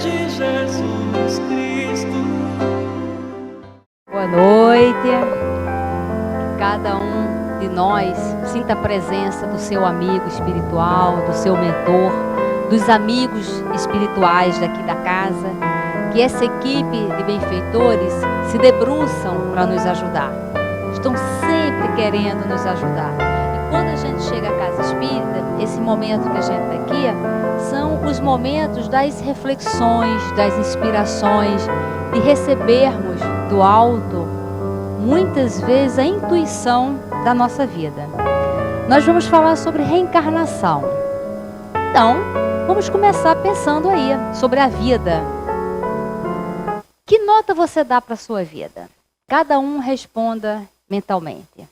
de Jesus Cristo. Boa noite. Que cada um de nós sinta a presença do seu amigo espiritual, do seu mentor, dos amigos espirituais daqui da casa, que essa equipe de benfeitores se debruçam para nos ajudar. Estão sempre querendo nos ajudar. E quando a gente chega à casa espírita, esse momento que a gente está aqui, são os momentos das reflexões, das inspirações, de recebermos do alto, muitas vezes, a intuição da nossa vida. Nós vamos falar sobre reencarnação. Então, vamos começar pensando aí sobre a vida. Que nota você dá para a sua vida? Cada um responda mentalmente.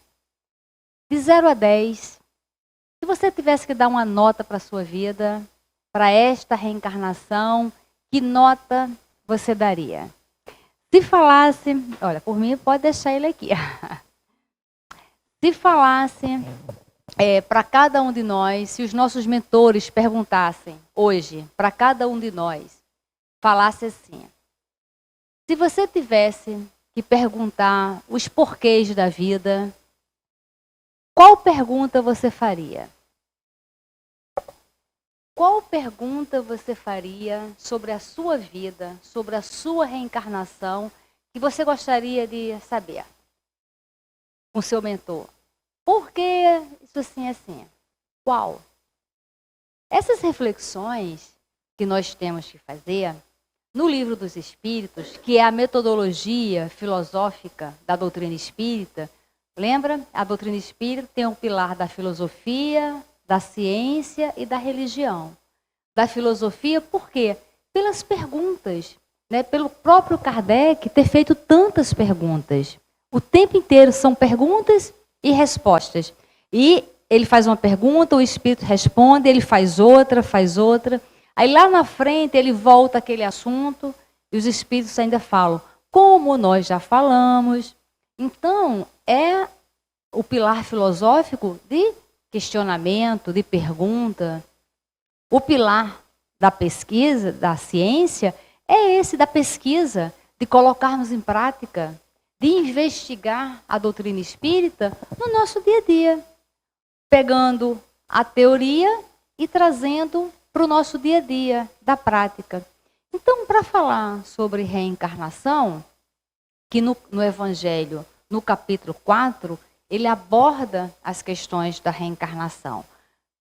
De 0 a 10, se você tivesse que dar uma nota para a sua vida, para esta reencarnação, que nota você daria? Se falasse, olha, por mim pode deixar ele aqui. Se falasse para cada um de nós, se os nossos mentores perguntassem hoje, para cada um de nós, falasse assim: se você tivesse que perguntar os porquês da vida, qual pergunta você faria? Qual pergunta você faria sobre a sua vida, sobre a sua reencarnação, que você gostaria de saber com seu mentor? Por que isso assim, assim? Qual? Essas reflexões que nós temos que fazer no Livro dos Espíritos, que é a metodologia filosófica da doutrina espírita, lembra? A doutrina espírita tem um pilar da filosofia, da ciência e da religião. Da filosofia, por quê? Pelas perguntas, né? Pelo próprio Kardec ter feito tantas perguntas. O tempo inteiro são perguntas e respostas. E ele faz uma pergunta, o espírito responde, ele faz outra, faz outra. Aí lá na frente ele volta àquele assunto e os espíritos ainda falam, como nós já falamos. Então, é o pilar filosófico de questionamento, de pergunta. O pilar da pesquisa, da ciência, é esse da pesquisa, de colocarmos em prática, de investigar a doutrina espírita no nosso dia a dia, pegando a teoria e trazendo para o nosso dia a dia, da prática. Então, para falar sobre reencarnação, que no Evangelho, no capítulo 4, ele aborda as questões da reencarnação.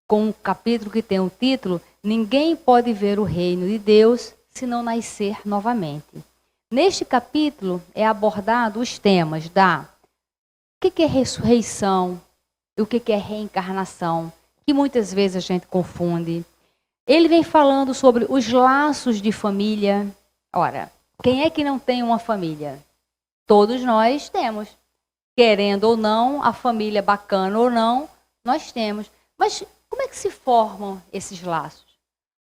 Com um capítulo que tem o título, Ninguém pode ver o reino de Deus se não nascer novamente. Neste capítulo é abordado os temas da o que é ressurreição e o que é reencarnação, que muitas vezes a gente confunde. Ele vem falando sobre os laços de família. Ora, quem é que não tem uma família? Todos nós temos. Querendo ou não, a família bacana ou não, nós temos. Mas como é que se formam esses laços?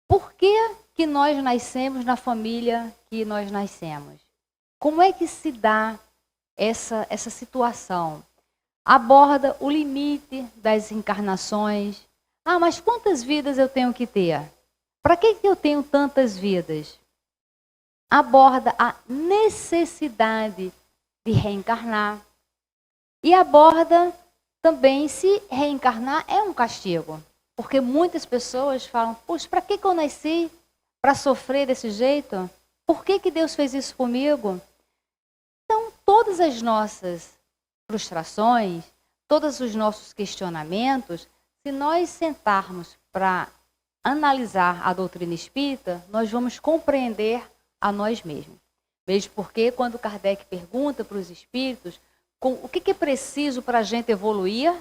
Por que nós nascemos na família que nós nascemos? Como é que se dá essa situação? Aborda o limite das encarnações. Ah, mas quantas vidas eu tenho que ter? Para que eu tenho tantas vidas? Aborda a necessidade de reencarnar. E aborda também se reencarnar é um castigo. Porque muitas pessoas falam, poxa, para que eu nasci? Para sofrer desse jeito? Por que Deus fez isso comigo? Então, todas as nossas frustrações, todos os nossos questionamentos, se nós sentarmos para analisar a doutrina espírita, nós vamos compreender a nós mesmos. Mesmo porque quando Kardec pergunta para os espíritos o que é preciso para a gente evoluir,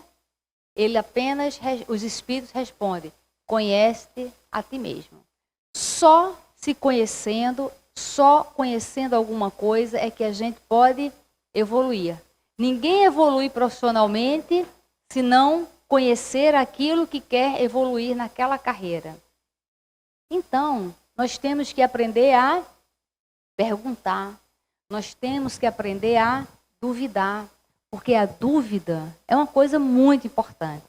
os espíritos respondem, conhece-te a ti mesmo. Só conhecendo alguma coisa é que a gente pode evoluir. Ninguém evolui profissionalmente se não conhecer aquilo que quer evoluir naquela carreira. Então, nós temos que aprender a perguntar, nós temos que aprender a duvidar, porque a dúvida é uma coisa muito importante.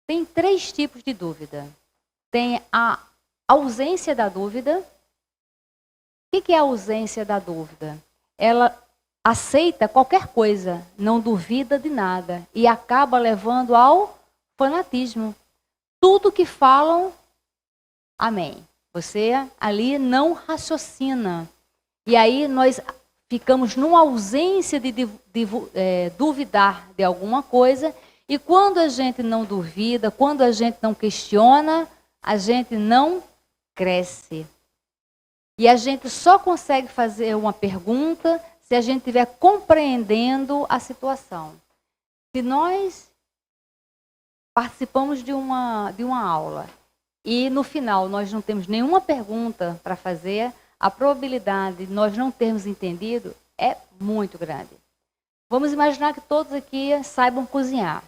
Tem 3 tipos de dúvida. Tem a ausência da dúvida, que é a ausência da dúvida? Ela aceita qualquer coisa, não duvida de nada e acaba levando ao fanatismo. Tudo que falam, amém. Você ali não raciocina. E aí nós ficamos numa ausência de duvidar de alguma coisa. E quando a gente não duvida, quando a gente não questiona, a gente não cresce. E a gente só consegue fazer uma pergunta se a gente estiver compreendendo a situação. Se nós participamos de uma aula e no final nós não temos nenhuma pergunta para fazer, a probabilidade de nós não termos entendido é muito grande. Vamos imaginar que todos aqui saibam cozinhar.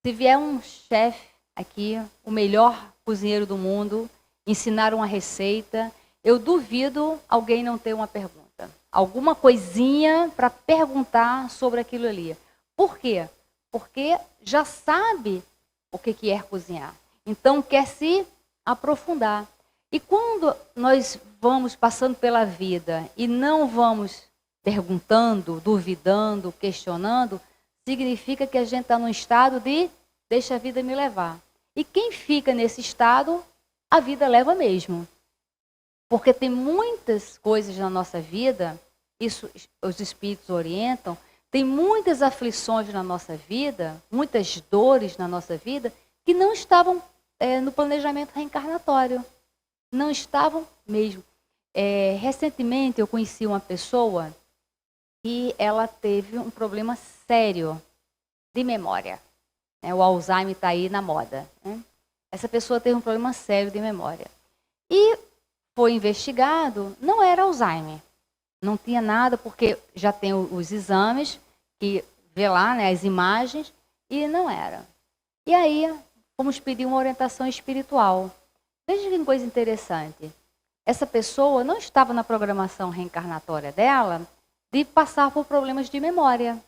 Se vier um chefe aqui, o melhor cozinheiro do mundo, ensinar uma receita, eu duvido alguém não ter uma pergunta. Alguma coisinha para perguntar sobre aquilo ali. Por quê? Porque já sabe o que é cozinhar. Então quer se aprofundar. E quando nós vamos passando pela vida e não vamos perguntando, duvidando, questionando, significa que a gente está num estado de deixa a vida me levar. E quem fica nesse estado, a vida leva mesmo. Porque tem muitas coisas na nossa vida, isso os espíritos orientam, tem muitas aflições na nossa vida, muitas dores na nossa vida, que não estavam no planejamento reencarnatório. Não estavam mesmo. Recentemente eu conheci uma pessoa que ela teve um problema sério de memória. O Alzheimer está aí na moda. Essa pessoa teve um problema sério de memória. E foi investigado, não era Alzheimer. Não tinha nada, porque já tem os exames, que vê lá, as imagens, e não era. E aí, fomos pedir uma orientação espiritual. Veja que coisa interessante. Essa pessoa não estava na programação reencarnatória dela de passar por problemas de memória.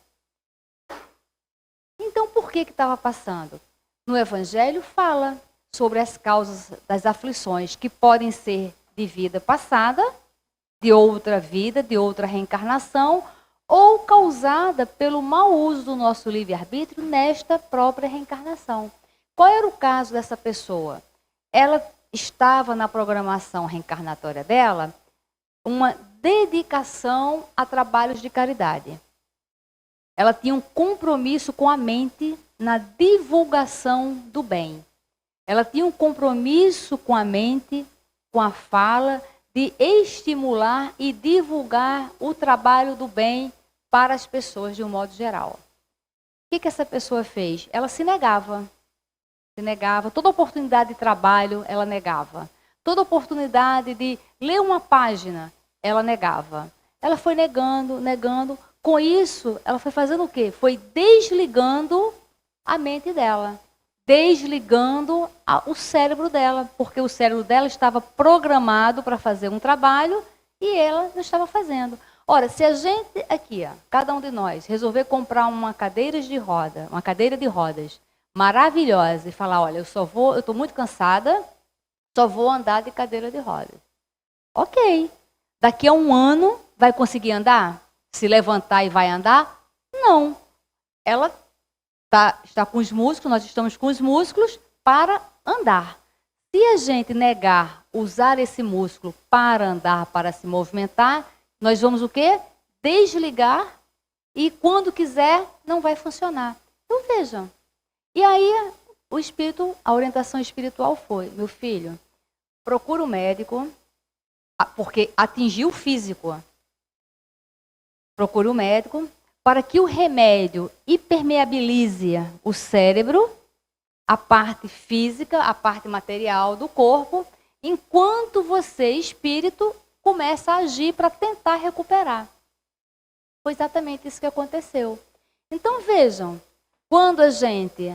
Então, por que estava passando? No Evangelho fala sobre as causas das aflições, que podem ser de vida passada, de outra vida, de outra reencarnação, ou causada pelo mau uso do nosso livre-arbítrio nesta própria reencarnação. Qual era o caso dessa pessoa? Ela estava na programação reencarnatória dela uma dedicação a trabalhos de caridade. Ela tinha um compromisso com a mente na divulgação do bem. Ela tinha um compromisso com a mente, com a fala, de estimular e divulgar o trabalho do bem para as pessoas de um modo geral. O que essa pessoa fez? Ela se negava. Se negava. Toda oportunidade de trabalho, ela negava. Toda oportunidade de ler uma página, ela negava. Ela foi negando, negando. Com isso, ela foi fazendo o quê? Foi desligando a mente dela. Desligando o cérebro dela, porque o cérebro dela estava programado para fazer um trabalho e ela não estava fazendo. Ora, se a gente aqui, cada um de nós, resolver comprar uma cadeira de rodas maravilhosa e falar, olha, eu estou muito cansada, só vou andar de cadeira de rodas. Ok. Daqui a um ano vai conseguir andar? Se levantar e vai andar? Não. Ela está com os músculos, nós estamos com os músculos para andar. Se a gente negar usar esse músculo para andar, para se movimentar, nós vamos o quê? Desligar e quando quiser não vai funcionar. Então vejam. E aí a orientação espiritual foi, meu filho, procura o médico, porque atingiu o físico. Procura o médico para que o remédio hipermeabilize o cérebro, a parte física, a parte material do corpo, enquanto você, espírito, começa a agir para tentar recuperar. Foi exatamente isso que aconteceu. Então vejam, quando a gente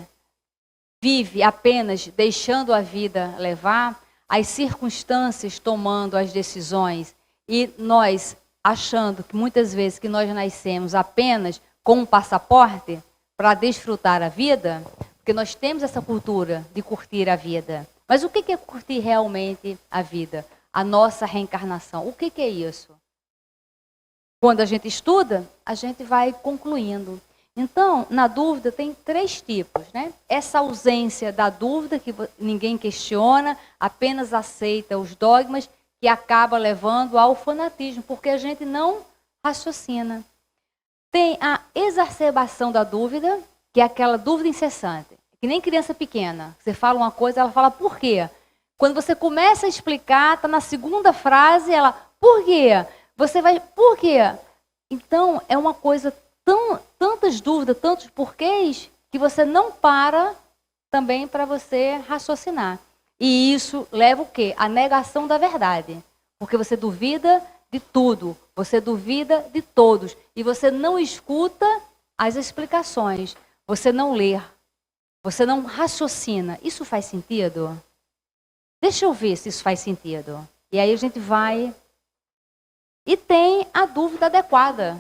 vive apenas deixando a vida levar, as circunstâncias tomando as decisões e nós achando que muitas vezes que nós nascemos apenas com um passaporte para desfrutar a vida, porque nós temos essa cultura de curtir a vida. Mas o que é curtir realmente a vida? A nossa reencarnação. O que é isso? quando a gente estuda, a gente vai concluindo. Então, na dúvida tem 3 tipos, né? Essa ausência da dúvida, que ninguém questiona, apenas aceita os dogmas, que acaba levando ao fanatismo, porque a gente não raciocina. Tem a exacerbação da dúvida, que é aquela dúvida incessante. Que nem criança pequena. Você fala uma coisa, ela fala por quê? Quando você começa a explicar, está na segunda frase, ela, por quê? Você vai, por quê? Então, é uma coisa tantas dúvidas, tantos porquês, que você não para também para você raciocinar. E isso leva o quê? A negação da verdade. Porque você duvida de tudo, você duvida de todos. E você não escuta as explicações, você não lê, você não raciocina. Isso faz sentido? Deixa eu ver se isso faz sentido. E aí a gente vai... E tem a dúvida adequada.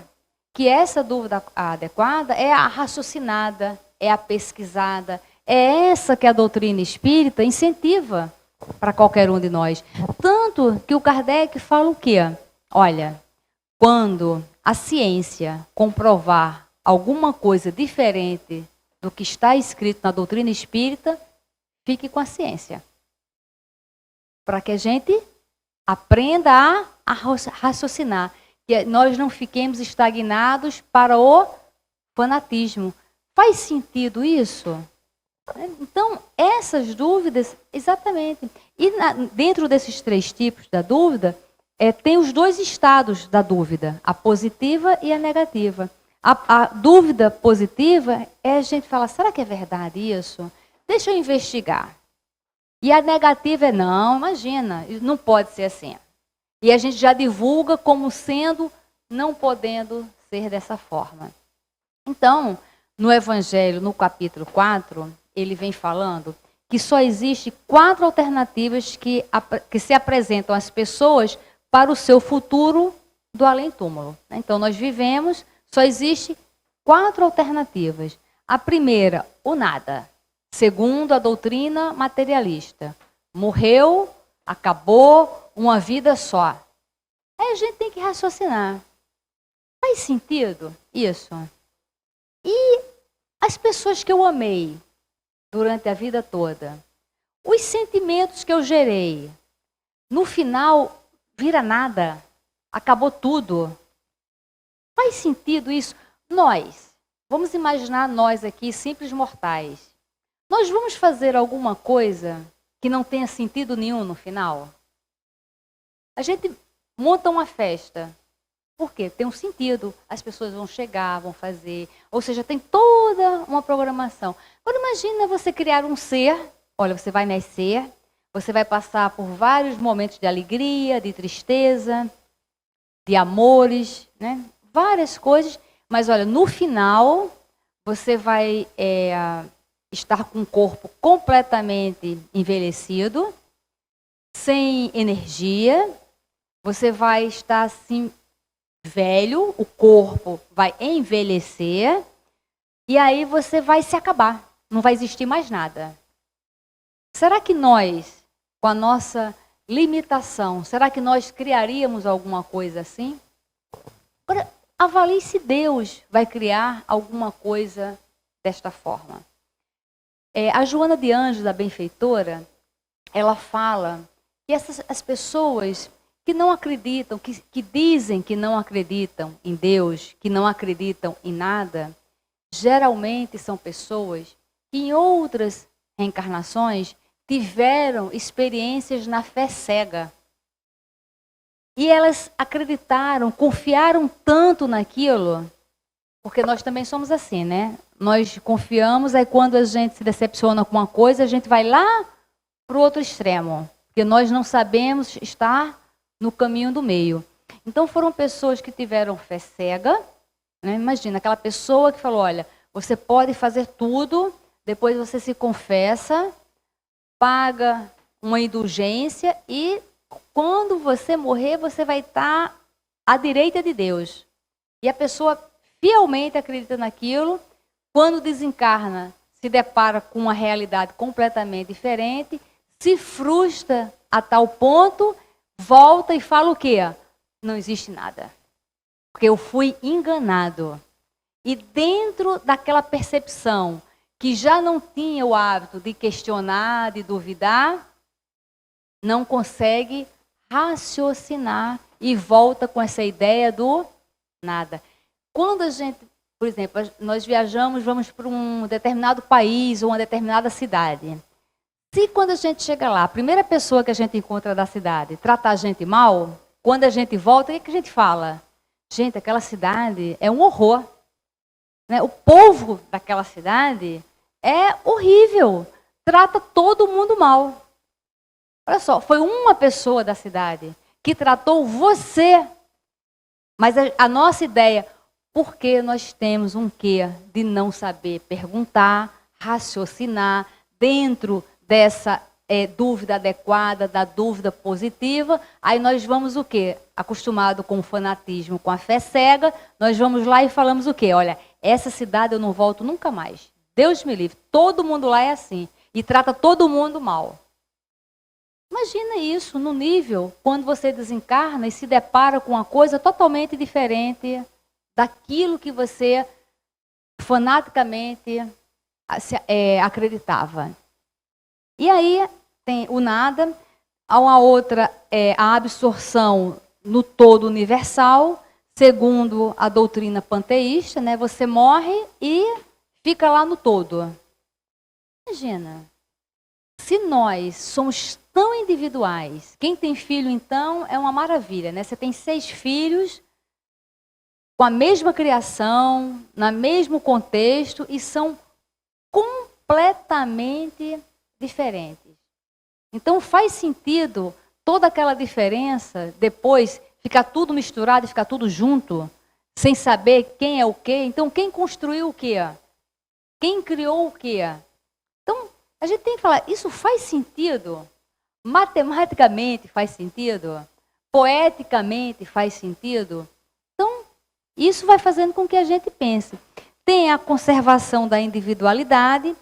Que essa dúvida adequada é a raciocinada, é a pesquisada, é essa que a doutrina espírita incentiva para qualquer um de nós. Tanto que o Kardec fala o quê? Olha, quando a ciência comprovar alguma coisa diferente do que está escrito na doutrina espírita, fique com a ciência. Para que a gente aprenda a raciocinar. Que nós não fiquemos estagnados para o fanatismo. Faz sentido isso? Então, essas dúvidas, exatamente. E dentro desses 3 tipos da dúvida, tem os 2 estados da dúvida, a positiva e a negativa. A dúvida positiva é a gente falar, será que é verdade isso? Deixa eu investigar. E a negativa é, não, imagina, não pode ser assim. E a gente já divulga como sendo, não podendo ser dessa forma. Então, no Evangelho, no capítulo 4, ele vem falando que só existe 4 alternativas que se apresentam às pessoas para o seu futuro do além-túmulo. Então, nós vivemos, só existe 4 alternativas. A primeira, o nada. Segundo a doutrina materialista. Morreu, acabou, uma vida só. Aí a gente tem que raciocinar. Faz sentido isso? E as pessoas que eu amei durante a vida toda, os sentimentos que eu gerei, no final vira nada, acabou tudo. Faz sentido isso? Nós, vamos imaginar nós aqui, simples mortais, nós vamos fazer alguma coisa que não tenha sentido nenhum no final? A gente monta uma festa. Por quê? Tem um sentido. As pessoas vão chegar, vão fazer. Ou seja, tem toda uma programação. Agora imagina você criar um ser. Olha, você vai nascer. Você vai passar por vários momentos de alegria, de tristeza, de amores, né? Várias coisas. Mas olha, no final, você vai estar com o corpo completamente envelhecido, sem energia. Você vai estar assim, velho, o corpo vai envelhecer, e aí você vai se acabar, não vai existir mais nada. Será que nós, com a nossa limitação, será que nós criaríamos alguma coisa assim? Agora, avalie se Deus vai criar alguma coisa desta forma. A Joana de Anjos, a benfeitora, ela fala que as pessoas que não acreditam, que dizem que não acreditam em Deus, que não acreditam em nada, geralmente são pessoas que em outras reencarnações tiveram experiências na fé cega. E elas acreditaram, confiaram tanto naquilo, porque nós também somos assim, né? Nós confiamos, aí quando a gente se decepciona com uma coisa, a gente vai lá para o outro extremo, porque nós não sabemos estar no caminho do meio. Então foram pessoas que tiveram fé cega, né? Imagina, aquela pessoa que falou, olha, você pode fazer tudo, depois você se confessa, paga uma indulgência e quando você morrer, você vai estar à direita de Deus. E a pessoa fielmente acredita naquilo, quando desencarna, se depara com uma realidade completamente diferente, se frustra a tal ponto, volta e fala o quê? Não existe nada. porque eu fui enganado. E dentro daquela percepção que já não tinha o hábito de questionar, de duvidar, não consegue raciocinar e volta com essa ideia do nada. Quando a gente, por exemplo, nós viajamos, vamos para um determinado país ou uma determinada cidade. Se quando a gente chega lá, a primeira pessoa que a gente encontra da cidade tratar a gente mal, quando a gente volta, o que a gente fala? Gente, aquela cidade é um horror. Né? O povo daquela cidade é horrível, trata todo mundo mal. Olha só, foi uma pessoa da cidade que tratou você. Mas a nossa ideia, porque nós temos um quê de não saber perguntar, raciocinar dentro dessa dúvida adequada, da dúvida positiva, aí nós vamos o quê? Acostumado com o fanatismo, com a fé cega, nós vamos lá e falamos o quê? Olha, essa cidade eu não volto nunca mais. Deus me livre, todo mundo lá é assim e trata todo mundo mal. Imagina isso no nível quando você desencarna e se depara com uma coisa totalmente diferente daquilo que você fanaticamente acreditava. E aí tem o nada, há uma outra, a absorção no todo universal, segundo a doutrina panteísta, né? Você morre e fica lá no todo. Imagina, se nós somos tão individuais, quem tem filho então é uma maravilha, né? Você tem 6 filhos com a mesma criação, no mesmo contexto e são completamente diferentes. Então faz sentido toda aquela diferença, depois ficar tudo misturado e ficar tudo junto, sem saber quem é o quê. Então quem construiu o quê? Quem criou o quê? Então a gente tem que falar, isso faz sentido? Matematicamente faz sentido? Poeticamente faz sentido? Então isso vai fazendo com que a gente pense. Tem a conservação da individualidade,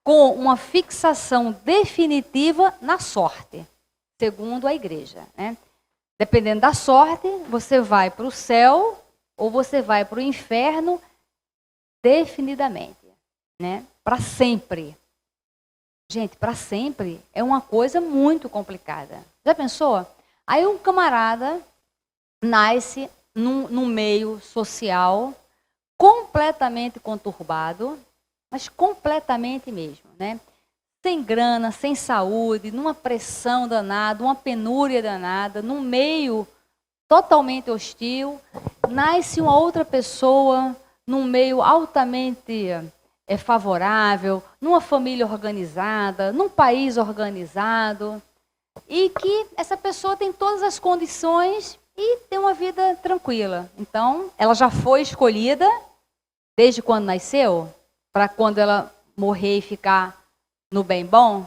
com uma fixação definitiva na sorte, segundo a igreja. Né? Dependendo da sorte, você vai para o céu ou você vai para o inferno definidamente, né? Para sempre. Gente, para sempre é uma coisa muito complicada. Já pensou? Aí um camarada nasce num meio social completamente conturbado, mas completamente mesmo, né? Sem grana, sem saúde, numa pressão danada, uma penúria danada, num meio totalmente hostil, nasce uma outra pessoa num meio altamente favorável, numa família organizada, num país organizado, e que essa pessoa tem todas as condições e tem uma vida tranquila. Então, ela já foi escolhida desde quando nasceu, para quando ela morrer e ficar no bem bom?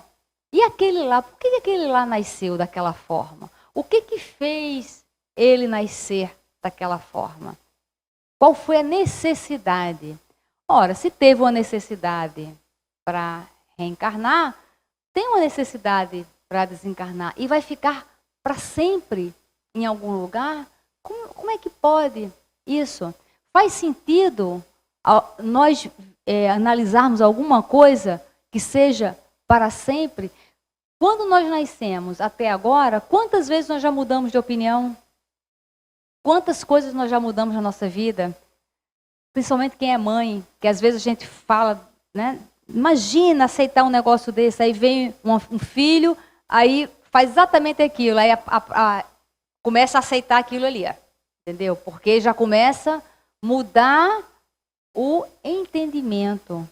E aquele lá, por que aquele lá nasceu daquela forma? O que fez ele nascer daquela forma? Qual foi a necessidade? Ora, se teve uma necessidade para reencarnar, tem uma necessidade para desencarnar e vai ficar para sempre em algum lugar? Como é que pode isso? Faz sentido nós analisarmos alguma coisa que seja para sempre? Quando nós nascemos até agora, quantas vezes nós já mudamos de opinião? Quantas coisas nós já mudamos na nossa vida? Principalmente quem é mãe, que às vezes a gente fala, né? Imagina aceitar um negócio desse, aí vem um filho, aí faz exatamente aquilo, aí começa a aceitar aquilo ali, entendeu? Porque já começa a mudar o entendimento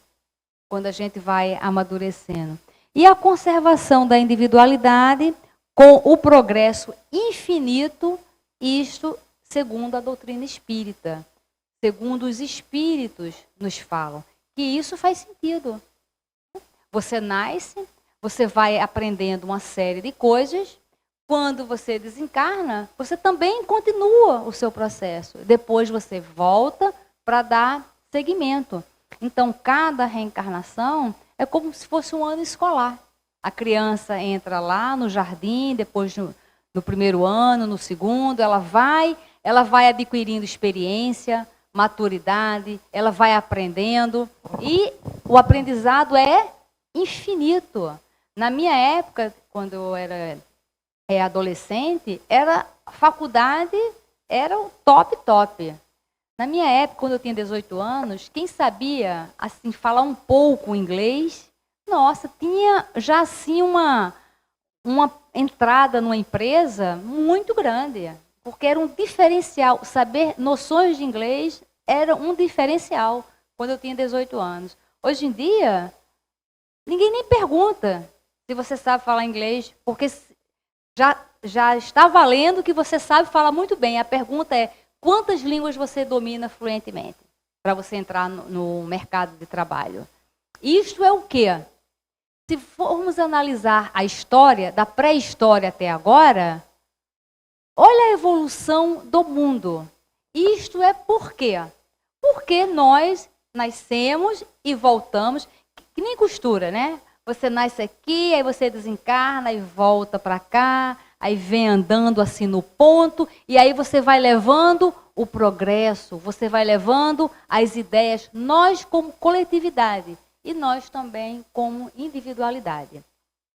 quando a gente vai amadurecendo. E a conservação da individualidade com o progresso infinito, isto segundo a doutrina espírita, segundo os espíritos nos falam, que isso faz sentido. Você nasce, você vai aprendendo uma série de coisas, quando você desencarna, você também continua o seu processo. Depois você volta para dar seguimento. Então, cada reencarnação é como se fosse um ano escolar. A criança entra lá no jardim, depois no primeiro ano, no segundo, ela vai adquirindo experiência, maturidade, ela vai aprendendo e o aprendizado é infinito. Na minha época, quando eu era adolescente, a faculdade era o top. Na minha época, quando eu tinha 18 anos, quem sabia assim falar um pouco inglês, nossa, tinha já assim uma entrada numa empresa muito grande, porque era um diferencial. Saber noções de inglês era um diferencial quando eu tinha 18 anos. Hoje em dia, ninguém nem pergunta se você sabe falar inglês, porque já está valendo que você sabe falar muito bem. A pergunta é, quantas línguas você domina fluentemente para você entrar no mercado de trabalho? Isto é o quê? Se formos analisar a história, da pré-história até agora, olha a evolução do mundo. Isto é por quê? Porque nós nascemos e voltamos, que nem costura, né? Você nasce aqui, aí você desencarna e volta para cá, aí vem andando assim no ponto, e aí você vai levando o progresso, você vai levando as ideias, nós como coletividade. E nós também como individualidade.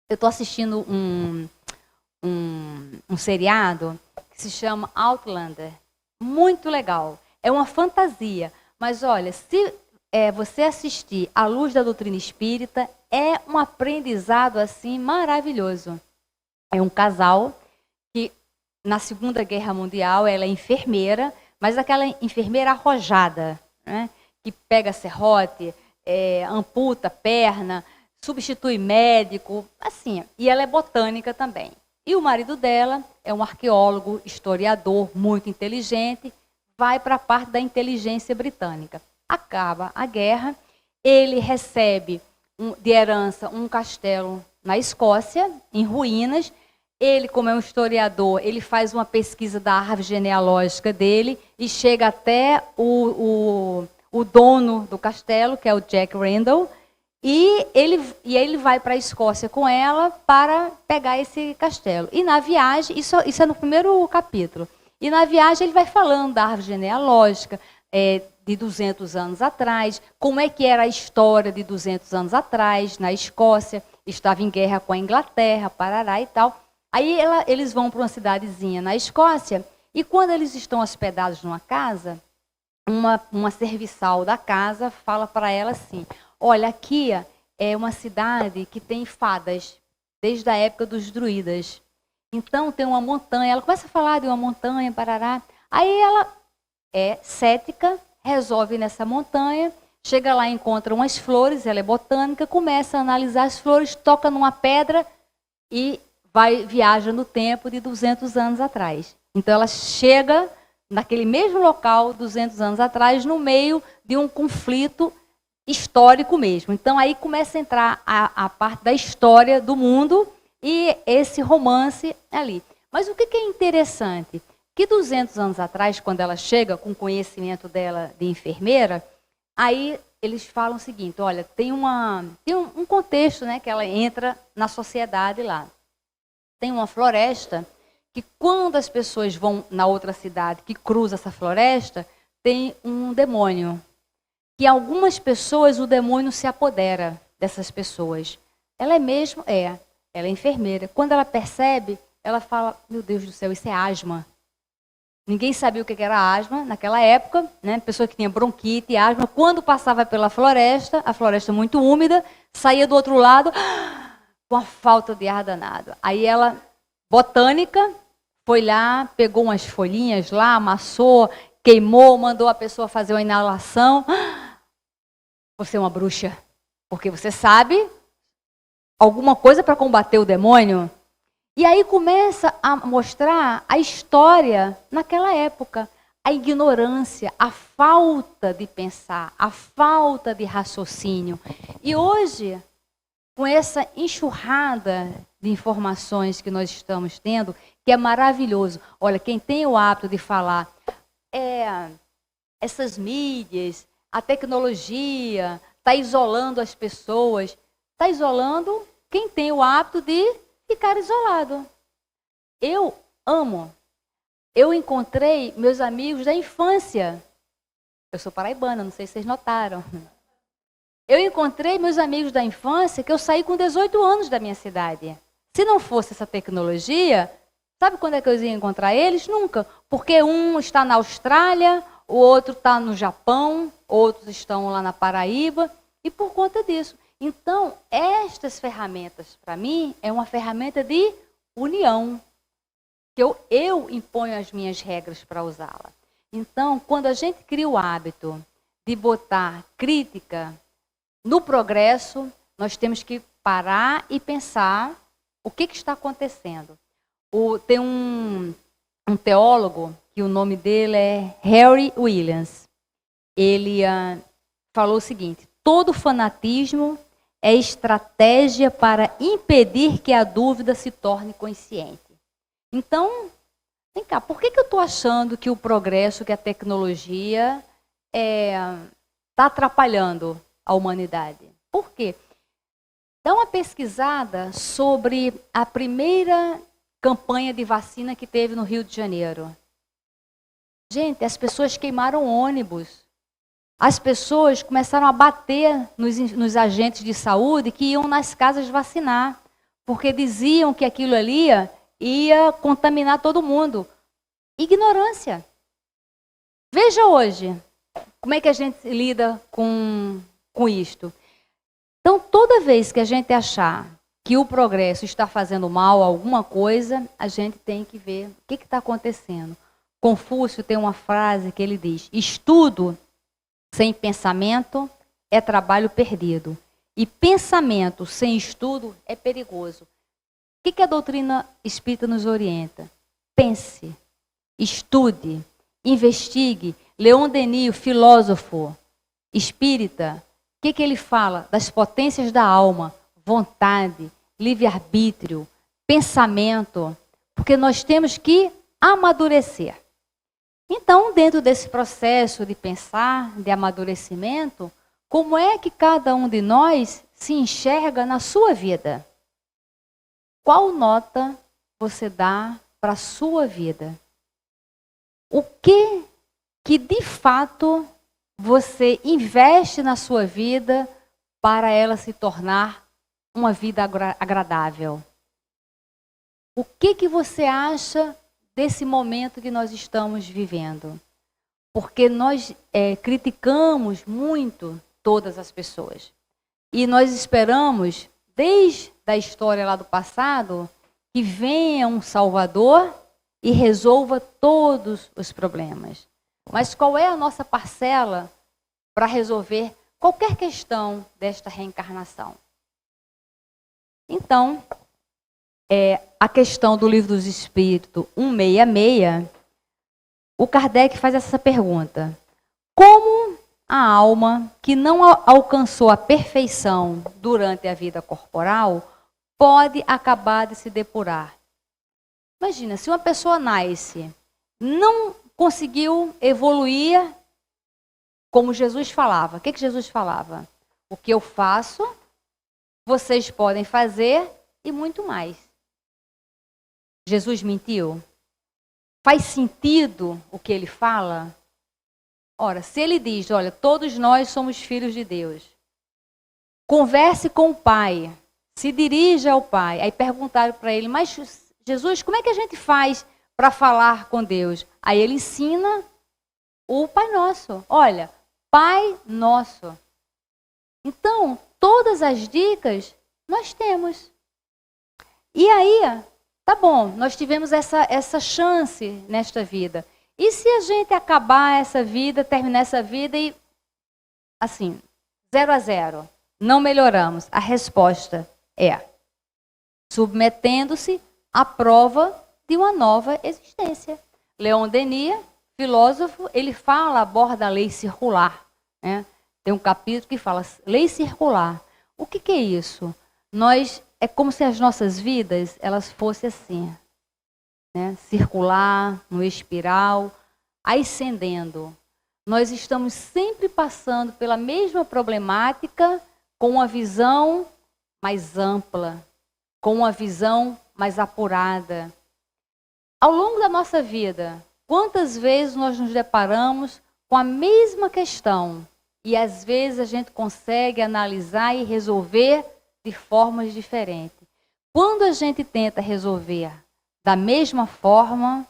Eu estou assistindo um seriado que se chama Outlander. Muito legal. É uma fantasia. Mas olha, se você assistir à luz da doutrina espírita, é um aprendizado assim maravilhoso. É um casal que na Segunda Guerra Mundial ela é enfermeira, mas aquela enfermeira arrojada, né? Que pega serrote, amputa perna, substitui médico, assim. E ela é botânica também. E o marido dela é um arqueólogo, historiador, muito inteligente, vai para a parte da inteligência britânica. Acaba a guerra, ele recebe de herança um castelo na Escócia, em ruínas. Ele, como é um historiador, ele faz uma pesquisa da árvore genealógica dele e chega até o dono do castelo, que é o Jack Randall, e ele vai para a Escócia com ela para pegar esse castelo. E na viagem, isso é no primeiro capítulo, e na viagem ele vai falando da árvore genealógica, de 200 anos atrás, como é que era a história de 200 anos atrás, na Escócia, estava em guerra com a Inglaterra, parará e tal. Aí eles vão para uma cidadezinha na Escócia, e quando eles estão hospedados numa casa, uma serviçal da casa fala para ela assim, olha, aqui é uma cidade que tem fadas, desde a época dos druidas. Então tem uma montanha, ela começa a falar de uma montanha, parará. Aí ela é cética, resolve ir nessa montanha, chega lá, encontra umas flores, ela é botânica, começa a analisar as flores, toca numa pedra e viaja no tempo de 200 anos atrás. Então ela chega naquele mesmo local, 200 anos atrás, no meio de um conflito histórico mesmo. Então aí começa a entrar a parte da história do mundo e esse romance ali. Mas o que é interessante? Que 200 anos atrás, quando ela chega com o conhecimento dela de enfermeira, aí eles falam o seguinte, olha, tem um contexto, né, que ela entra na sociedade lá. Tem uma floresta que quando as pessoas vão na outra cidade, que cruza essa floresta, tem um demônio. Que algumas pessoas, o demônio se apodera dessas pessoas. Ela ela é enfermeira. Quando ela percebe, ela fala, meu Deus do céu, isso é asma. Ninguém sabia o que era asma naquela época, né? Pessoa que tinha bronquite, asma. Quando passava pela floresta, a floresta muito úmida, saía do outro lado com a falta de ar danado. Aí ela, botânica, foi lá, pegou umas folhinhas lá, amassou, queimou, mandou a pessoa fazer uma inalação. Você é uma bruxa, porque você sabe alguma coisa para combater o demônio. E aí começa a mostrar a história naquela época. A ignorância, a falta de pensar, a falta de raciocínio. E hoje, com essa enxurrada de informações que nós estamos tendo, que é maravilhoso. Olha, quem tem o hábito de falar, essas mídias, a tecnologia, está isolando as pessoas. Está isolando quem tem o hábito de ficar isolado. Eu amo. Eu encontrei meus amigos da infância. Eu sou paraibana, não sei se vocês notaram. Eu encontrei meus amigos da infância que eu saí com 18 anos da minha cidade. Se não fosse essa tecnologia, sabe quando é que eu ia encontrar eles? Nunca. Porque um está na Austrália, o outro está no Japão, outros estão lá na Paraíba, e por conta disso. Então, estas ferramentas, para mim, é uma ferramenta de união. Que eu imponho as minhas regras para usá-la. Então, quando a gente cria o hábito de botar crítica no progresso, nós temos que parar e pensar o que está acontecendo. Tem um teólogo, que o nome dele é Harry Williams. Ele falou o seguinte: todo fanatismo é estratégia para impedir que a dúvida se torne consciente. Então, vem cá, por que eu estou achando que o progresso, que a tecnologia está atrapalhando a humanidade? Por quê? Dá uma pesquisada sobre a primeira campanha de vacina que teve no Rio de Janeiro. Gente, as pessoas queimaram ônibus. As pessoas começaram a bater nos agentes de saúde que iam nas casas vacinar, porque diziam que aquilo ali ia contaminar todo mundo. Ignorância. Veja hoje, como é que a gente lida com isto. Então, toda vez que a gente achar que o progresso está fazendo mal a alguma coisa, a gente tem que ver o que está acontecendo. Confúcio tem uma frase que ele diz: estudo sem pensamento é trabalho perdido. E pensamento sem estudo é perigoso. O que a doutrina espírita nos orienta? Pense, estude, investigue. Leon Denis, o filósofo espírita, o que ele fala? Das potências da alma, vontade, livre-arbítrio, pensamento, porque nós temos que amadurecer. Então, dentro desse processo de pensar, de amadurecimento, como é que cada um de nós se enxerga na sua vida? Qual nota você dá para a sua vida? O que de fato você investe na sua vida para ela se tornar uma vida agradável? O que você acha desse momento que nós estamos vivendo? Porque nós criticamos muito todas as pessoas. E nós esperamos, desde a história lá do passado, que venha um Salvador e resolva todos os problemas. Mas qual é a nossa parcela para resolver qualquer questão desta reencarnação? Então, a questão do Livro dos Espíritos 166, o Kardec faz essa pergunta: como a alma que não alcançou a perfeição durante a vida corporal pode acabar de se depurar? Imagina, se uma pessoa nasce, não conseguiu evoluir como Jesus falava. O que Jesus falava? O que eu faço, vocês podem fazer e muito mais. Jesus mentiu? Faz sentido o que ele fala? Ora, se ele diz, olha, todos nós somos filhos de Deus. Converse com o Pai. Se dirija ao Pai. Aí perguntaram para ele, mas Jesus, como é que a gente faz para falar com Deus? Aí ele ensina o Pai Nosso. Olha, Pai Nosso. Então, todas as dicas nós temos. E aí, tá bom, nós tivemos essa chance nesta vida. E se a gente acabar essa vida, terminar essa vida e, assim, 0 a 0, não melhoramos? A resposta é submetendo-se à prova de uma nova existência. Leon Denis, filósofo, ele aborda a lei circular. Né? Tem um capítulo que fala lei circular. O que é isso? É como se as nossas vidas elas fossem assim, né? Circular, no espiral, ascendendo. Nós estamos sempre passando pela mesma problemática com uma visão mais ampla, com uma visão mais apurada. Ao longo da nossa vida, quantas vezes nós nos deparamos com a mesma questão e às vezes a gente consegue analisar e resolver de formas diferentes. Quando a gente tenta resolver da mesma forma,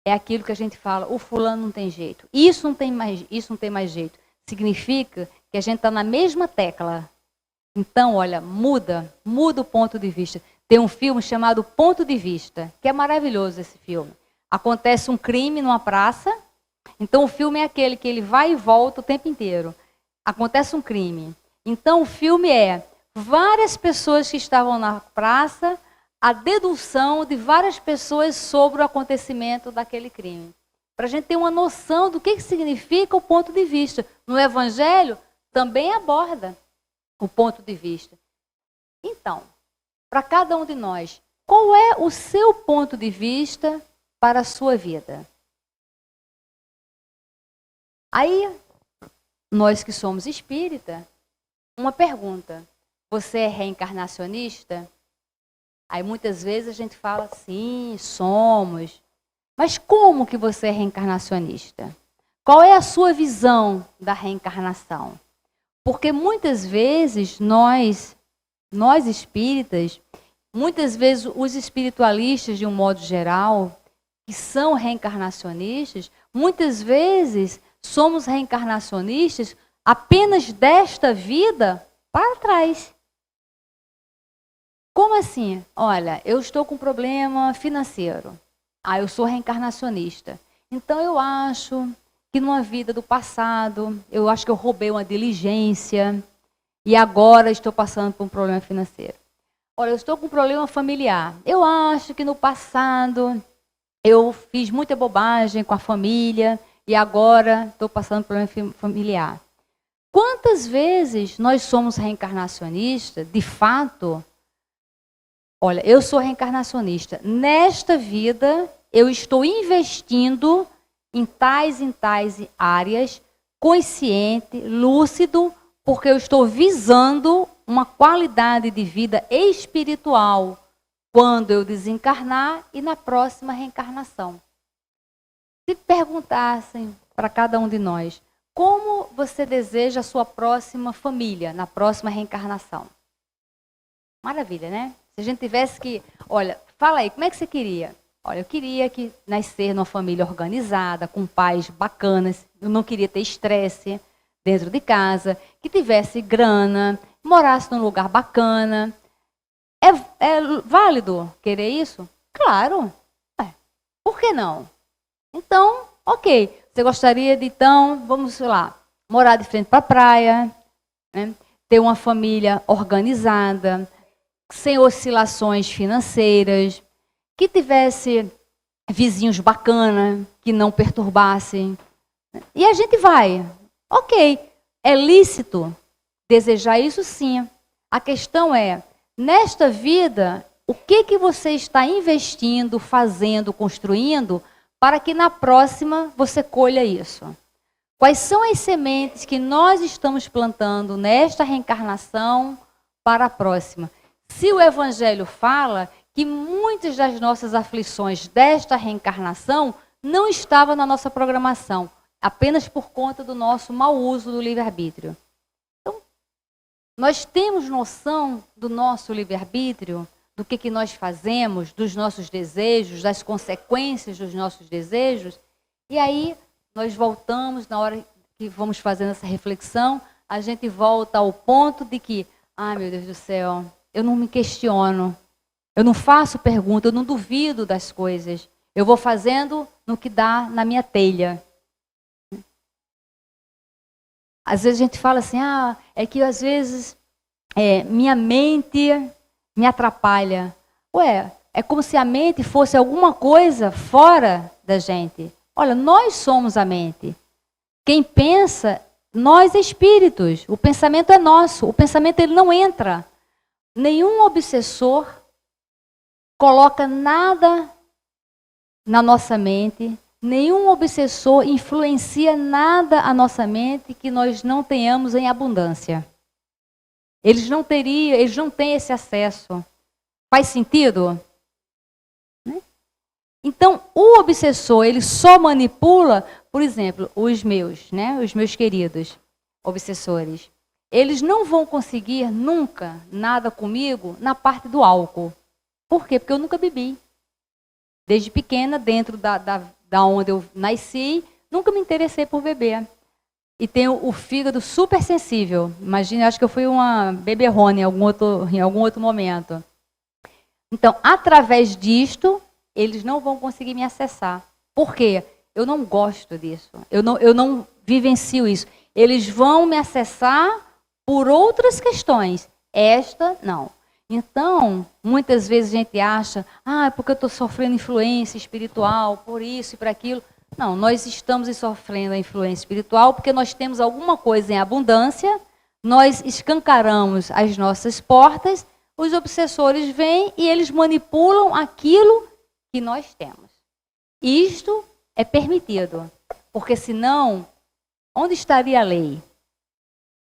é aquilo que a gente fala, o fulano não tem jeito, isso não tem mais jeito. Significa que a gente está na mesma tecla. Então, olha, muda o ponto de vista. Tem um filme chamado Ponto de Vista, que é maravilhoso esse filme. Acontece um crime numa praça, então o filme é aquele que ele vai e volta o tempo inteiro. Acontece um crime. Então o filme é várias pessoas que estavam na praça, a dedução de várias pessoas sobre o acontecimento daquele crime. Para a gente ter uma noção do que significa o ponto de vista. No Evangelho também aborda o ponto de vista. Então, para cada um de nós, qual é o seu ponto de vista para a sua vida? Aí, nós que somos espírita, uma pergunta: você é reencarnacionista? Aí muitas vezes a gente fala, sim, somos. Mas como que você é reencarnacionista? Qual é a sua visão da reencarnação? Porque muitas vezes nós espíritas, muitas vezes os espiritualistas de um modo geral, que são reencarnacionistas, muitas vezes somos reencarnacionistas apenas desta vida para trás. Como assim? Olha, eu estou com um problema financeiro. Eu sou reencarnacionista. Então eu acho que numa vida do passado, eu acho que eu roubei uma diligência e agora estou passando por um problema financeiro. Olha, eu estou com um problema familiar. Eu acho que no passado eu fiz muita bobagem com a família e agora estou passando por um problema familiar. Quantas vezes nós somos reencarnacionistas, de fato? Olha, eu sou reencarnacionista. Nesta vida, eu estou investindo em tais áreas, consciente, lúcido, porque eu estou visando uma qualidade de vida espiritual quando eu desencarnar e na próxima reencarnação. Se perguntassem para cada um de nós, como você deseja a sua próxima família, na próxima reencarnação? Maravilha, né? Se a gente tivesse que, olha, fala aí, como é que você queria? Olha, eu queria que nascer numa família organizada, com pais bacanas, eu não queria ter estresse dentro de casa, que tivesse grana, morasse num lugar bacana. É válido querer isso? Claro. Por que não? Então, ok. Você gostaria de, então, vamos lá, morar de frente para a praia, né? Ter uma família organizada, sem oscilações financeiras, que tivesse vizinhos bacanas, que não perturbassem. E a gente vai. Ok, é lícito desejar isso, sim. A questão é, nesta vida, o que você está investindo, fazendo, construindo, para que na próxima você colha isso? Quais são as sementes que nós estamos plantando nesta reencarnação para a próxima? Se o Evangelho fala que muitas das nossas aflições desta reencarnação não estavam na nossa programação, apenas por conta do nosso mau uso do livre-arbítrio. Então, nós temos noção do nosso livre-arbítrio, do que nós fazemos, dos nossos desejos, das consequências dos nossos desejos, e aí nós voltamos, na hora que vamos fazendo essa reflexão, a gente volta ao ponto de que, meu Deus do céu, eu não me questiono, eu não faço pergunta, eu não duvido das coisas. Eu vou fazendo no que dá na minha telha. Às vezes a gente fala assim, é que às vezes minha mente me atrapalha. É como se a mente fosse alguma coisa fora da gente. Olha, nós somos a mente. Quem pensa, nós espíritos. O pensamento é nosso. O pensamento ele não entra. Nenhum obsessor coloca nada na nossa mente, nenhum obsessor influencia nada a nossa mente que nós não tenhamos em abundância. Eles não têm esse acesso. Faz sentido? Então, o obsessor, ele só manipula, por exemplo, os meus queridos obsessores. Eles não vão conseguir nunca nada comigo na parte do álcool. Por quê? Porque eu nunca bebi. Desde pequena, dentro da onde eu nasci, nunca me interessei por beber. E tenho o fígado super sensível. Imagina, acho que eu fui uma beberrona em algum outro momento. Então, através disto, eles não vão conseguir me acessar. Por quê? Eu não gosto disso. Eu não vivencio isso. Eles vão me acessar por outras questões. Esta, não. Então, muitas vezes a gente acha, é porque eu estou sofrendo influência espiritual, por isso e por aquilo. Não, nós estamos sofrendo a influência espiritual porque nós temos alguma coisa em abundância, nós escancaramos as nossas portas, os obsessores vêm e eles manipulam aquilo que nós temos. Isto é permitido, porque senão, onde estaria a lei?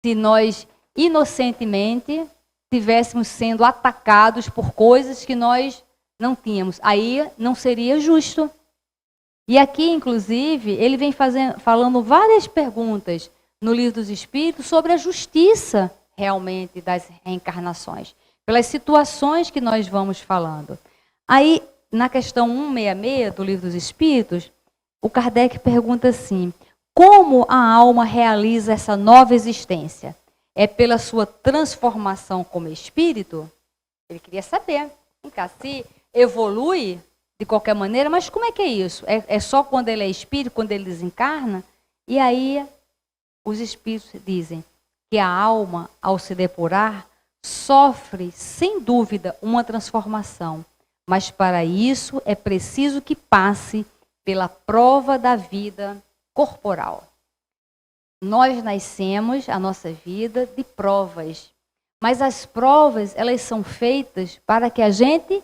Se nós inocentemente estivéssemos sendo atacados por coisas que nós não tínhamos, aí não seria justo. E aqui, inclusive, ele vem falando várias perguntas no Livro dos Espíritos sobre a justiça realmente das reencarnações, pelas situações que nós vamos falando. Aí, na questão 166 do Livro dos Espíritos, o Kardec pergunta assim: como a alma realiza essa nova existência? É pela sua transformação como espírito? Ele queria saber. Se evolui de qualquer maneira, mas como é que é isso? É só quando ele é espírito, quando ele desencarna? E aí os espíritos dizem que a alma, ao se depurar, sofre, sem dúvida, uma transformação. Mas para isso é preciso que passe pela prova da vida corporal. Nós nascemos, a nossa vida, de provas. Mas as provas, elas são feitas para que a gente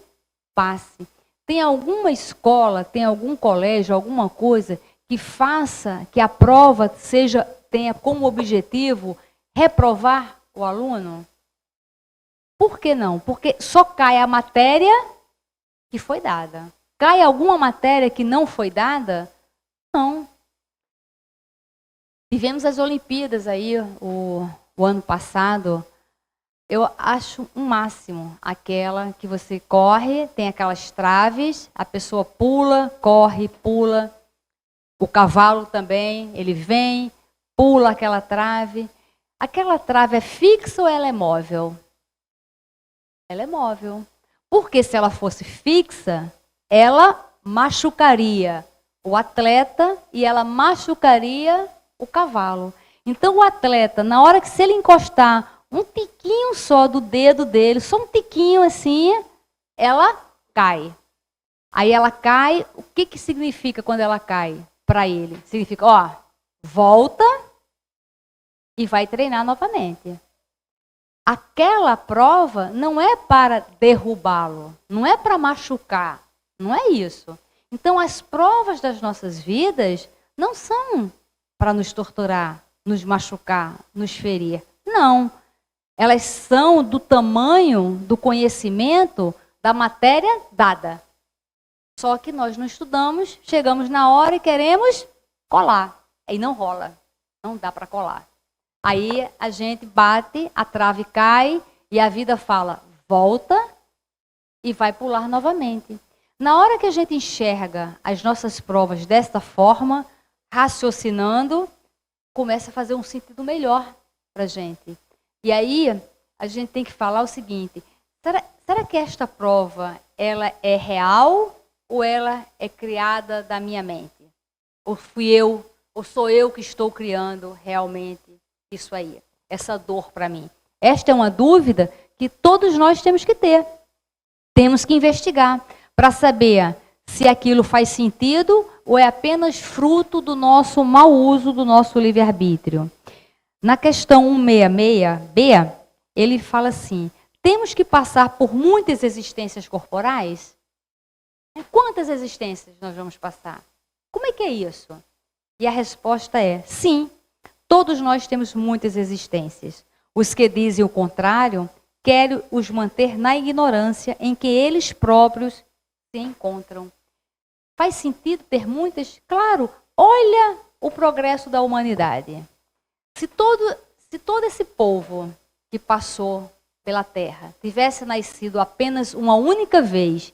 passe. Tem alguma escola, tem algum colégio, alguma coisa que faça que a prova tenha como objetivo reprovar o aluno? Por que não? Porque só cai a matéria que foi dada. Cai alguma matéria que não foi dada? Não. Tivemos as Olimpíadas aí o ano passado. Eu acho um máximo aquela que você corre, tem aquelas traves, a pessoa pula, corre, pula. O cavalo também, ele vem, pula aquela trave. Aquela trave é fixa ou ela é móvel? Ela é móvel. Porque se ela fosse fixa, ela machucaria o atleta e ela machucaria o cavalo. Então o atleta, na hora que se ele encostar um tiquinho só do dedo dele, só um tiquinho assim, ela cai. Aí ela cai, o que significa quando ela cai para ele? Significa, volta e vai treinar novamente. Aquela prova não é para derrubá-lo, não é para machucar, não é isso. Então as provas das nossas vidas não são para nos torturar, nos machucar, nos ferir. Não. Elas são do tamanho do conhecimento da matéria dada. Só que nós não estudamos, chegamos na hora e queremos colar. Aí não rola, não dá para colar. Aí a gente bate, a trave cai e a vida fala, volta e vai pular novamente. Na hora que a gente enxerga as nossas provas desta forma, raciocinando, começa a fazer um sentido melhor para a gente. E aí a gente tem que falar o seguinte, será que esta prova ela é real ou ela é criada da minha mente? Ou sou eu que estou criando realmente isso aí, essa dor para mim? Esta é uma dúvida que todos nós temos que ter. Temos que investigar para saber se aquilo faz sentido ou é apenas fruto do nosso mau uso do nosso livre-arbítrio. Na questão 166b, ele fala assim, temos que passar por muitas existências corporais? Quantas existências nós vamos passar? Como é que é isso? E a resposta é, sim, todos nós temos muitas existências. Os que dizem o contrário, querem os manter na ignorância em que eles próprios se encontram. Faz sentido ter muitas? Claro, olha o progresso da humanidade. Se todo esse povo que passou pela terra tivesse nascido apenas uma única vez,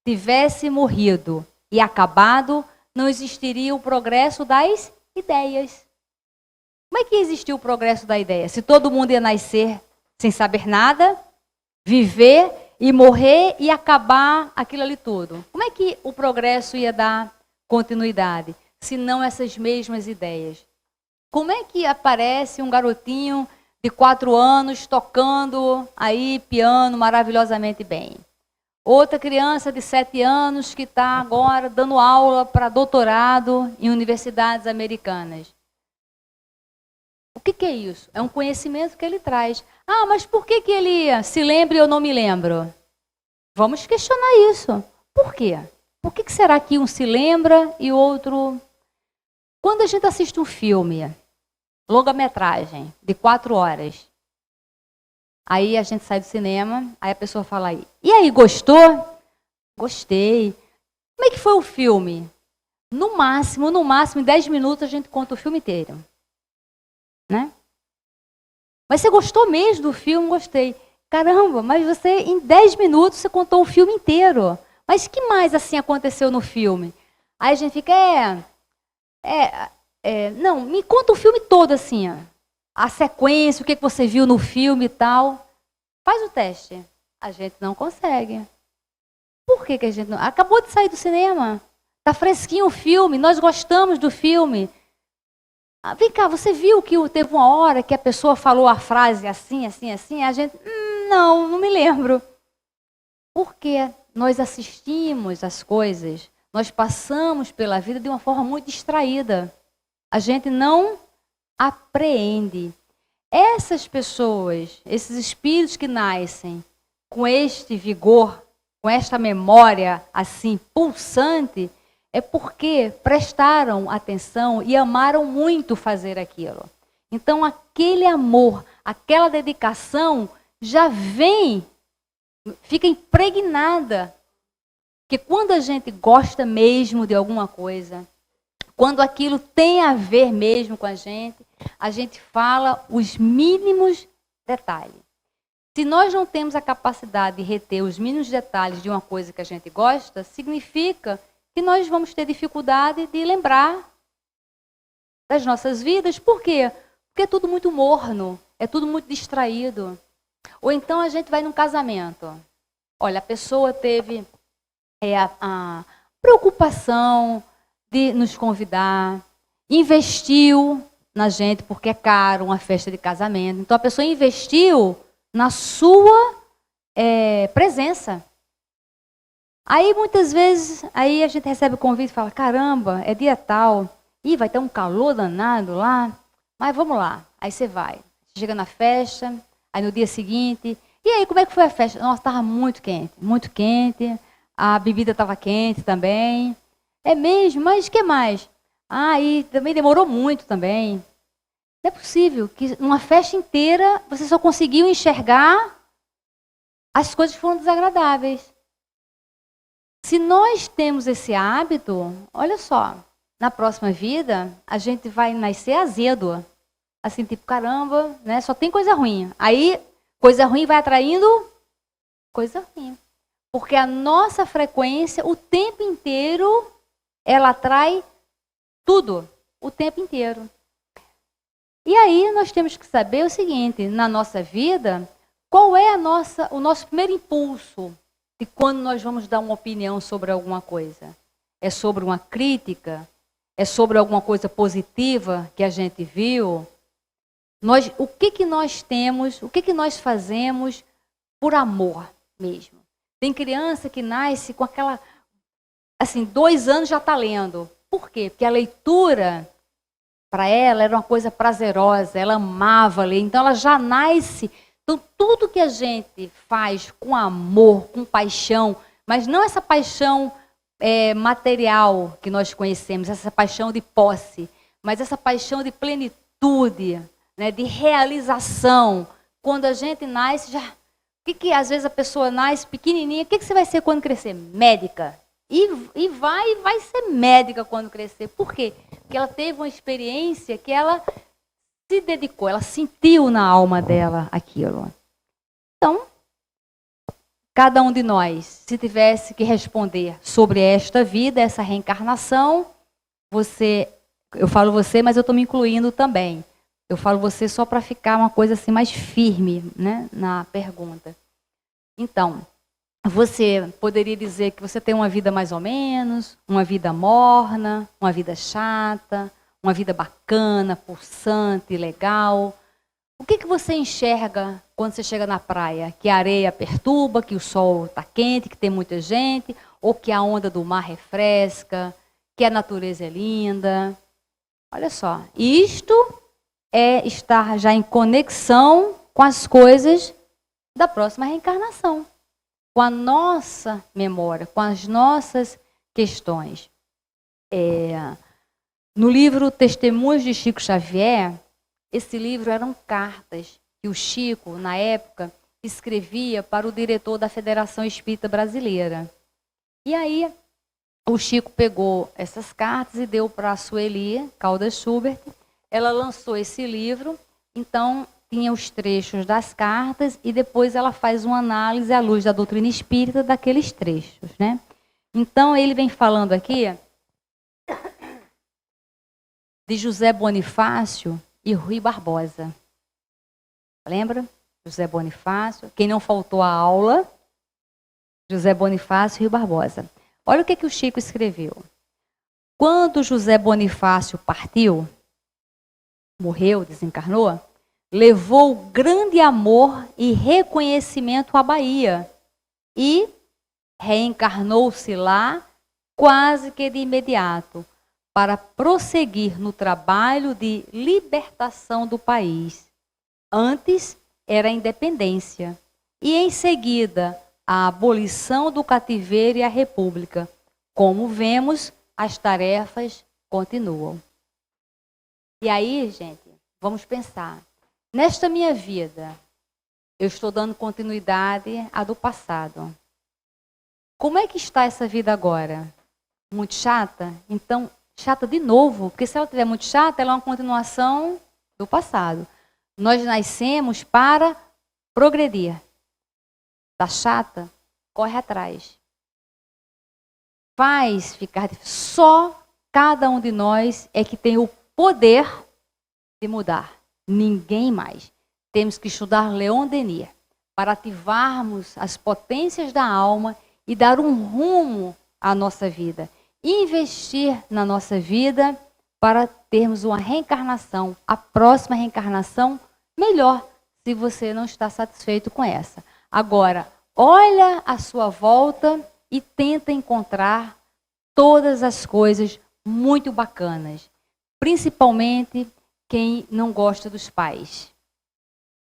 tivesse morrido e acabado, não existiria o progresso das ideias. Como é que existiu o progresso da ideia? Se todo mundo ia nascer sem saber nada, viver e morrer e acabar aquilo ali tudo. Como é que o progresso ia dar continuidade, se não essas mesmas ideias? Como é que aparece um garotinho de 4 anos tocando aí piano maravilhosamente bem? Outra criança de 7 anos que está agora dando aula para doutorado em universidades americanas. O que é isso? É um conhecimento que ele traz. Ah, mas por que ele se lembra e eu não me lembro? Vamos questionar isso. Por quê? Por que será que um se lembra e o outro... Quando a gente assiste um filme, longa-metragem, de 4 horas, aí a gente sai do cinema, aí a pessoa fala aí, e aí, gostou? Gostei. Como é que foi o filme? No máximo, em 10 minutos a gente conta o filme inteiro. Né? Mas você gostou mesmo do filme? Gostei. Caramba, mas você em 10 minutos você contou o filme inteiro. Mas que mais assim aconteceu no filme? Aí a gente fica, não, me conta o filme todo assim, ó. A sequência, o que você viu no filme e tal. Faz o teste. A gente não consegue. Por que a gente não... Acabou de sair do cinema. Tá fresquinho o filme, nós gostamos do filme. Ah, vem cá, você viu que teve uma hora que a pessoa falou a frase assim, assim, assim? A gente, não me lembro. Porque nós assistimos as coisas, nós passamos pela vida de uma forma muito distraída. A gente não apreende. Essas pessoas, esses espíritos que nascem com este vigor, com esta memória assim pulsante, é porque prestaram atenção e amaram muito fazer aquilo. Então, aquele amor, aquela dedicação já vem, fica impregnada. Porque quando a gente gosta mesmo de alguma coisa, quando aquilo tem a ver mesmo com a gente fala os mínimos detalhes. Se nós não temos a capacidade de reter os mínimos detalhes de uma coisa que a gente gosta, significa que nós vamos ter dificuldade de lembrar das nossas vidas. Por quê? Porque é tudo muito morno, é tudo muito distraído. Ou então a gente vai num casamento. Olha, a pessoa teve a preocupação de nos convidar, investiu na gente, porque é caro uma festa de casamento. Então a pessoa investiu na sua presença. Aí, muitas vezes, aí a gente recebe o convite e fala, caramba, é dia tal, e vai ter um calor danado lá, mas vamos lá. Aí você vai, chega na festa, aí no dia seguinte, e aí, como é que foi a festa? Nossa, estava muito quente, a bebida estava quente também. É mesmo, mas o que mais? Ah, e também demorou muito também. Não é possível que numa festa inteira você só conseguiu enxergar as coisas que foram desagradáveis. Se nós temos esse hábito, olha só, na próxima vida, a gente vai nascer azedo. Assim, tipo, caramba, né? Só tem coisa ruim. Aí, coisa ruim vai atraindo coisa ruim. Porque a nossa frequência, o tempo inteiro, ela atrai tudo, o tempo inteiro. E aí, nós temos que saber o seguinte, na nossa vida, qual é o nosso primeiro impulso? E quando nós vamos dar uma opinião sobre alguma coisa? É sobre uma crítica? É sobre alguma coisa positiva que a gente viu? O que nós temos, o que nós fazemos por amor mesmo? Tem criança que nasce com aquela, assim, 2 anos já está lendo. Por quê? Porque a leitura, para ela, era uma coisa prazerosa, ela amava ler, então ela já nasce... Então, tudo que a gente faz com amor, com paixão, mas não essa paixão material que nós conhecemos, essa paixão de posse, mas essa paixão de plenitude, né, de realização. Quando a gente nasce, já... às vezes a pessoa nasce pequenininha, o que você vai ser quando crescer? Médica. E vai ser médica quando crescer. Por quê? Porque ela teve uma experiência que ela se dedicou, ela sentiu na alma dela aquilo. Então, cada um de nós, se tivesse que responder sobre esta vida, essa reencarnação, eu falo você, mas eu estou me incluindo também. Eu falo você só para ficar uma coisa assim mais firme, né, na pergunta. Então, você poderia dizer que você tem uma vida mais ou menos, uma vida morna, uma vida chata, uma vida bacana, pulsante, legal. O que você enxerga quando você chega na praia? Que a areia perturba, que o sol está quente, que tem muita gente, ou que a onda do mar refresca, que a natureza é linda? Olha só, isto é estar já em conexão com as coisas da próxima reencarnação, com a nossa memória, com as nossas questões. No livro Testemunhos de Chico Xavier, esse livro eram cartas que o Chico, na época, escrevia para o diretor da Federação Espírita Brasileira. E aí, o Chico pegou essas cartas e deu para a Sueli Caldas Schubert. Ela lançou esse livro, então tinha os trechos das cartas e depois ela faz uma análise à luz da doutrina espírita daqueles trechos, né? Então ele vem falando aqui de José Bonifácio e Rui Barbosa. Lembra? José Bonifácio, quem não faltou à aula, José Bonifácio e Rui Barbosa. Olha o que o Chico escreveu. Quando José Bonifácio partiu, morreu, desencarnou, levou grande amor e reconhecimento à Bahia e reencarnou-se lá quase que de imediato para prosseguir no trabalho de libertação do país. Antes era a independência e em seguida a abolição do cativeiro e a república. Como vemos, as tarefas continuam. E aí, gente, vamos pensar. Nesta minha vida, eu estou dando continuidade à do passado. Como é que está essa vida agora? Muito chata? Então, chata de novo, porque se ela estiver muito chata, ela é uma continuação do passado. Nós nascemos para progredir. Está chata? Corre atrás. Faz ficar difícil. Só cada um de nós é que tem o poder de mudar. Ninguém mais. Temos que estudar Leon Denis para ativarmos as potências da alma e dar um rumo à nossa vida. Investir na nossa vida para termos uma reencarnação, a próxima reencarnação melhor, se você não está satisfeito com essa. Agora, olha à sua volta e tenta encontrar todas as coisas muito bacanas, principalmente quem não gosta dos pais.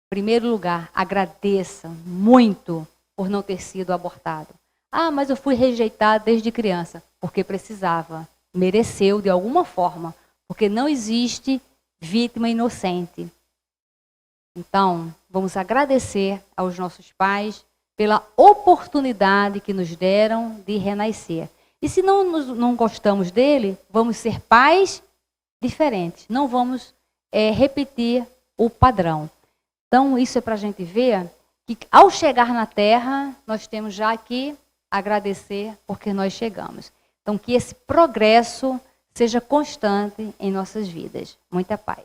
Em primeiro lugar, agradeça muito por não ter sido abortado. Ah, mas eu fui rejeitado desde criança, porque precisava, mereceu de alguma forma, porque não existe vítima inocente. Então, vamos agradecer aos nossos pais pela oportunidade que nos deram de renascer. E se não gostamos dele, vamos ser pais diferentes. Não vamos repetir o padrão. Então, isso é para a gente ver que ao chegar na Terra, nós temos já que agradecer porque nós chegamos. Então, que esse progresso seja constante em nossas vidas. Muita paz.